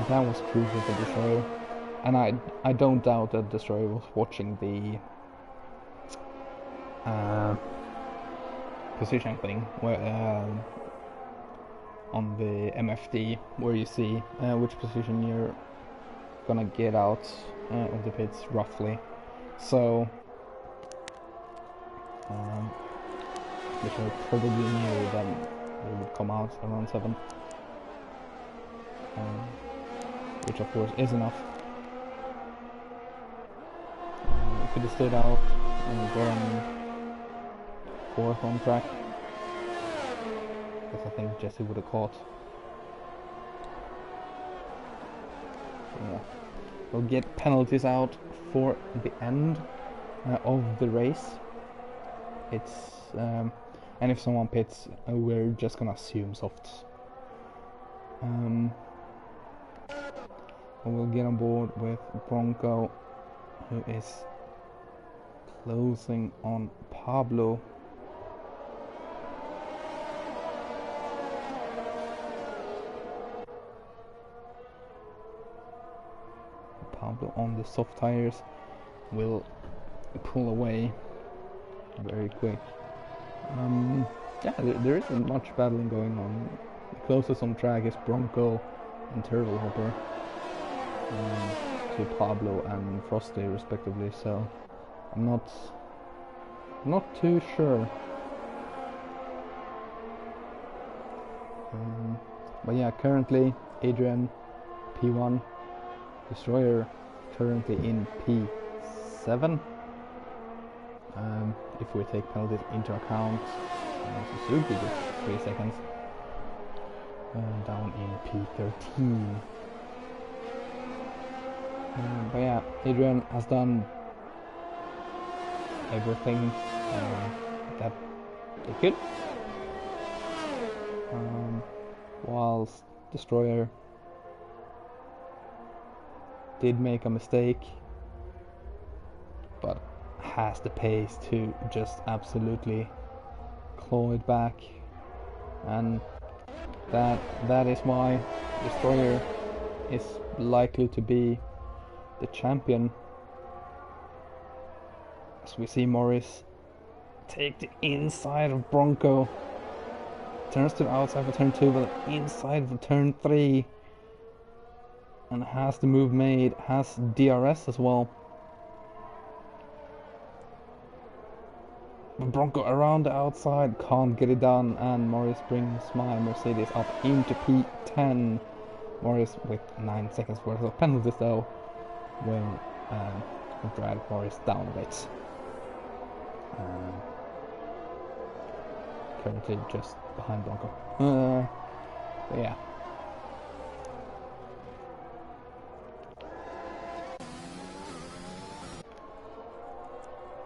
That was crucial for Destroyer, and I don't doubt that Destroyer was watching the position thing where on the MFD, where you see which position you're gonna get out of the pits roughly. So Destroyer probably knew that they would come out around 7. Which of course is enough. Could have stayed out and gone 4th on track, because I think Jesse would have caught. Yeah. We'll get penalties out for the end of the race. It's and if someone pits, we're just gonna assume softs. We'll get on board with Bronco, who is closing on Pablo. Pablo on the soft tires will pull away very quick. Yeah, there isn't much battling going on. The closest on track is Bronco and Turtle Hopper. To Pablo and Frosty respectively, so I'm not too sure. But yeah, currently Adrian P1, Destroyer currently in P7. If we take penalties into account, Suzuki just 3 seconds down in P13. But yeah, Adrian has done everything that they could, whilst Destroyer did make a mistake, but has the pace to just absolutely claw it back, and that is why Destroyer is likely to be the champion. As we see Morris take the inside of Bronco, turns to the outside for turn 2, but inside for turn 3, and has the move made, has DRS as well. But Bronco around the outside can't get it done, and Morris brings my Mercedes up into P10. Morris with 9 seconds worth of penalties though will drag Morris down a bit. Currently just behind Bronco. But yeah.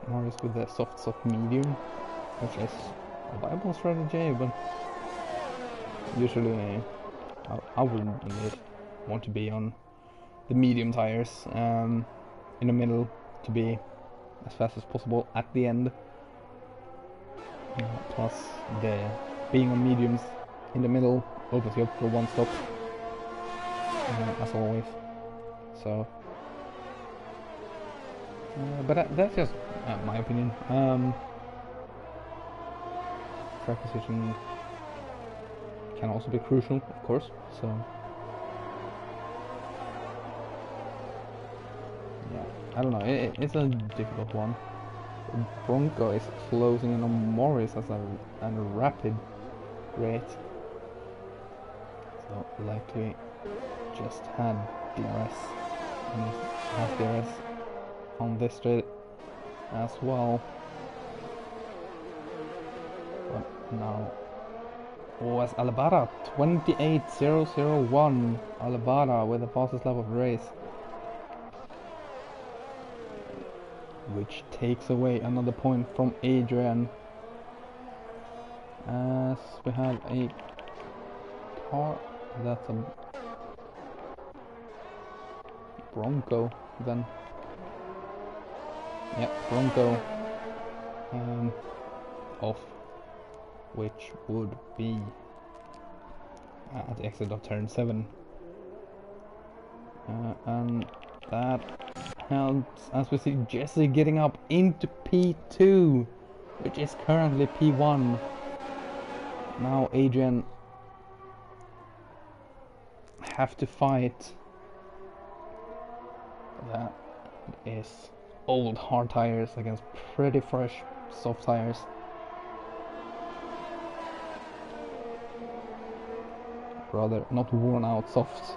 Morris with the soft medium, which is a viable strategy, but usually I wouldn't want to be on the medium tires in the middle to be as fast as possible at the end. Plus, the being on mediums in the middle opens you up for one stop, as always. So, but that's just my opinion. Track position can also be crucial, of course. So, yeah, I don't know. It's a difficult one. Bronco is closing in on Morris at a rapid rate, so likely just had DRS and has DRS on this straight as well. But now, as Alabara 28.001, Alabara with the fastest lap of the race, which takes away another point from Adrian, as we have a car that's a Bronco then. Yep, Bronco off, which would be at the exit of turn 7, and that helps as we see Jesse getting up into P2, which is currently P1. Now Adrian have to fight. That is old hard tires against pretty fresh soft tires. Rather not worn out softs.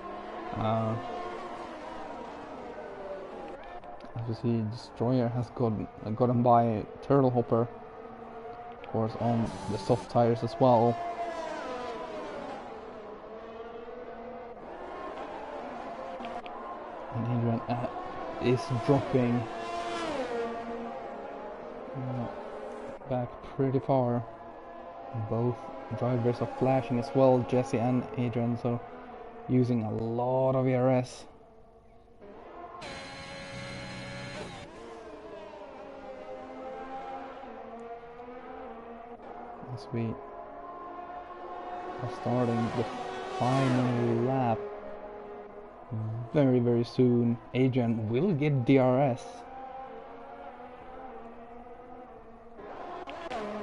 As you see, Destroyer has gotten by Turtle Hopper, of course, on the soft tires as well. And Adrian is dropping back pretty far. Both drivers are flashing as well, Jesse and Adrian, so using a lot of ERS. As we are starting the final lap very soon. Adrian will get DRS.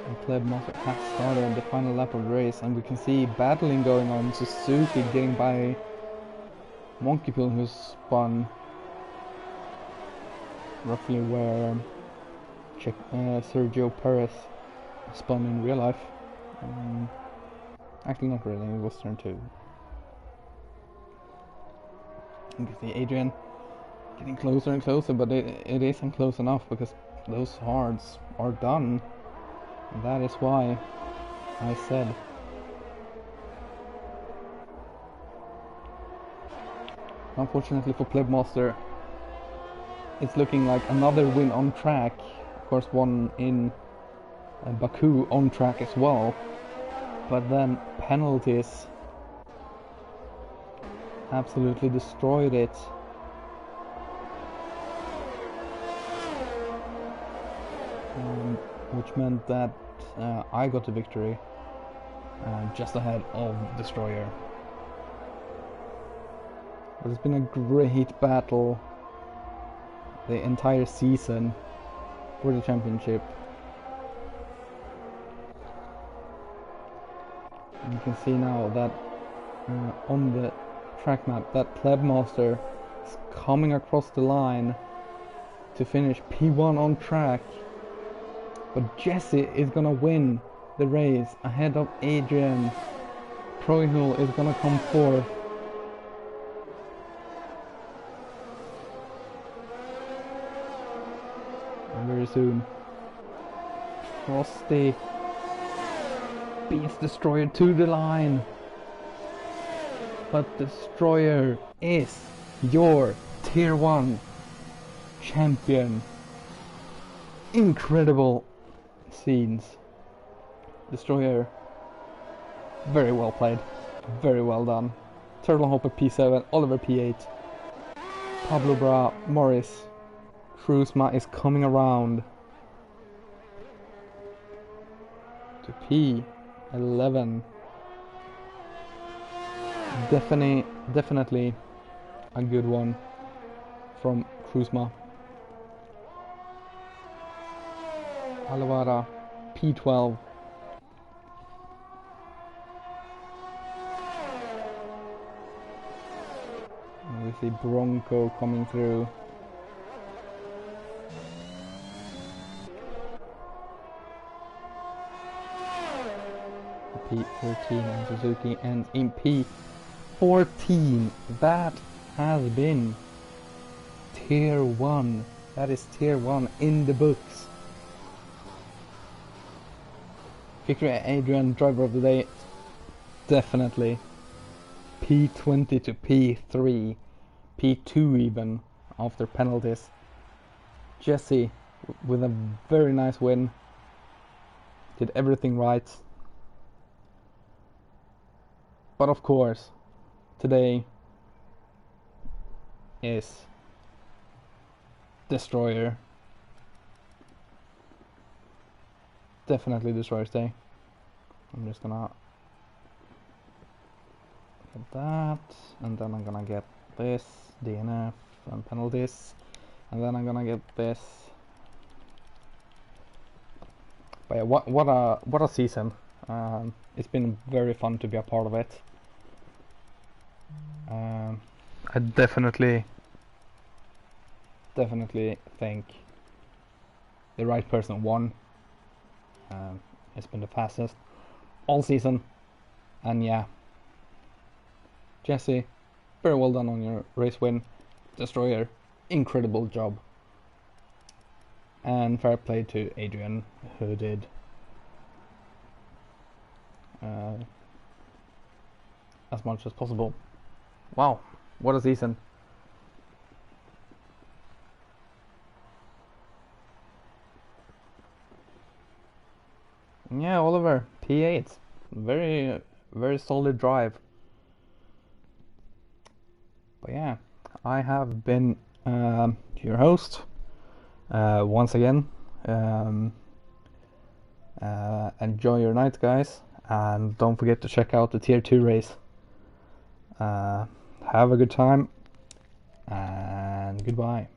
And Plebmaster has started the final lap of the race, and we can see battling going on. Suzuki getting by Monkey Pill, who's spun roughly where Sergio Perez spun in real life. Actually not really, it was turn 2. You can see Adrian getting closer and closer, but it isn't close enough because those hards are done. And that is why I said unfortunately for Plebmaster, it's looking like another win on track. Of course, one in Baku on track as well, but then penalties absolutely destroyed it. Which meant that I got the victory just ahead of Destroyer. But it's been a great battle the entire season for the championship. And you can see now that on the track map that Plebmaster is coming across the line to finish P1 on track. But Jesse is gonna win the race ahead of Adrian. Proinul is gonna come fourth. And very soon, Frosty beats Destroyer to the line. But Destroyer is your Tier 1 champion. incredible scenes. Destroyer, very well played, very well done. Turtle Hopper P7, Oliver P8, Pablo Bra, Morris, Kruzma is coming around to P11. Definitely a good one from Kruzma. Alavara, P12. And we see Bronco coming through. P13 and Suzuki ends in P14. That has been Tier 1. That is Tier 1 in the books. Victory Adrian, driver of the day, definitely. P20 to P3, P2 even, after penalties. Jesse, with a very nice win, did everything right. But of course, today is Destroyer. Definitely Destroyer's day. I'm just gonna get that, and then I'm gonna get this, DNF and penalties, and then I'm gonna get this. But yeah, what a season. It's been very fun to be a part of it. I definitely think the right person won. It's been the fastest all season, and yeah, Jesse, very well done on your race win. Destroyer, incredible job, and fair play to Adrian, who did as much as possible. Wow, what a season. Yeah, Oliver, P8. Very, very solid drive. But yeah, I have been your host once again. Enjoy your night, guys, and don't forget to check out the Tier 2 race. Have a good time, and goodbye.